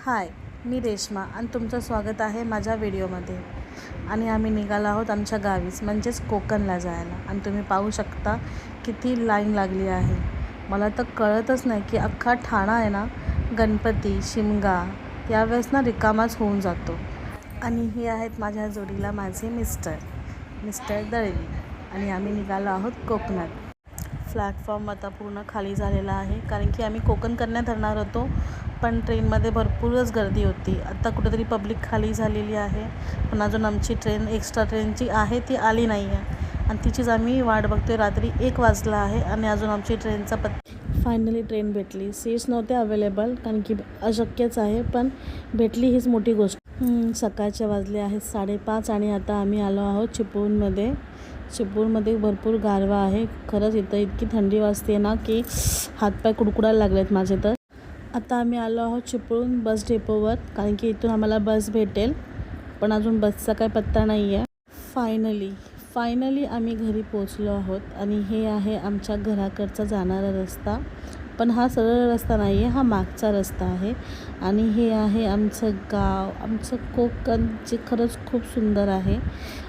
हाय, मी रेश्मा आणि तुमचं स्वागत आहे माझ्या व्हिडिओमध्ये. आणि आम्ही निघालो आहोत आमच्या गावीच म्हणजेच कोकणला जायला. आणि तुम्ही पाहू शकता किती लाईन लागली आहे. मला तर कळतच नाही की अख्खा ठाणा आहे ना, गणपती शिमगा यावेळेस ना रिकामाच होऊन जातो. आणि ही आहेत माझ्या जोडीला माझे मिस्टर दळवी. आणि आम्ही निघालो आहोत कोकणात. प्लॅटफॉर्म आता पूर्ण खाली झालेला आहे कारण की आम्ही कोकण कन्या धरणार होतो, पण ट्रेनमध्ये भरपूरच गर्दी होती. आता कुठेतरी पब्लिक खाली झालेली आहे, पण अजून आमची ट्रेन एक्स्ट्रा ट्रेनची आहे ती आली नाही आहे आणि तिचीच आम्ही वाट बघतोय. रात्री 1 वाजला आहे आणि अजून आमची ट्रेनचा फायनली ट्रेन भेटली. सीट्स नव्हते अवेलेबल कारण की अशक्यच आहे, पण भेटली हीच मोठी गोष्ट. सकाळचे वाजले आहेत 5:30 आणि आता आम्ही आलो आहोत चिपळूणमध्ये भरपूर गारवा आहे. खरंच इथं इतकी थंडी वाजते ना की हातपाय कुडकुडायला लागलेत माझे. तर आता आम्ही आलो आहोत चिपळूण बस डेपोवर कारण की इथून आम्हाला बस भेटेल, पण अजून बसचा काही पत्ता नाही आहे. फायनली आम्ही घरी पोचलो आहोत. आणि हे आहे आमच्या घराकडचा जाणारा रस्ता, पण हा सरळ रस्ता नाही आहे, हा मागचा रस्ता आहे. आणि हे आहे आमचं गाव, आमचं कोकण जे खरंच खूप सुंदर आहे.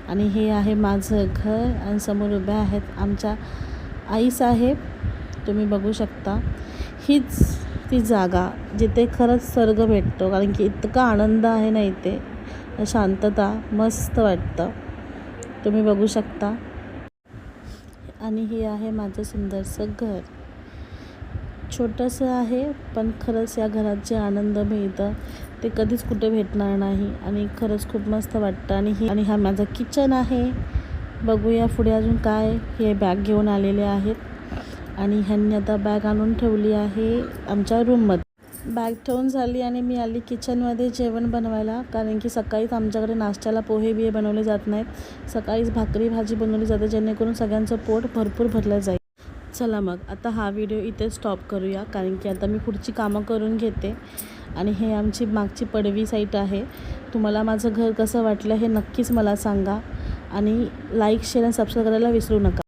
आणि हे आहे माझं घर आणि समोर उभ्या आहेत आमच्या आईसाहेब. तुम्ही बघू शकता, हीच ती जागा जिथे खरंच स्वर्ग भेटतो कारण की इतका आनंद आहे ना इथे, शांतता, मस्त वाटतं. तुम्ही बघू शकता. आणि हे आहे माझं सुंदरसं घर. छोटंसं आहे, पण खरंच या घरात जे आनंद मिळतं ते कधीच कुठे भेटणार नाही आणि खरंच खूप मस्त वाटतं. आणि हा माझा किचन आहे. बघूया पुढे अजून काय. हे बॅग घेऊन आलेले आहेत आणि ह्यांनी आता बॅग आणून ठेवली आहे आमच्या रूममध्ये. बॅग ठेवून झाली आणि मी आली किचनमध्ये जेवण बनवायला कारण की सकाळीच आमच्याकडे नाश्त्याला पोहे बनवले जात नाहीत. सकाळीच भाकरी भाजी बनवली जाते जेणेकरून सगळ्यांचं पोट भरपूर भरलं जाईल. चला मग आता हा व्हिडिओ इथे स्टॉप करूया कारण की आता मी पुढची कामं करून घेते. आणि हे आमची मागची पडवी साईट आहे. तुम्हाला माझं घर कसं वाटलं हे नक्कीच मला सांगा आणि लाईक शेअर आणि सबस्क्राईब करायला विसरू नका.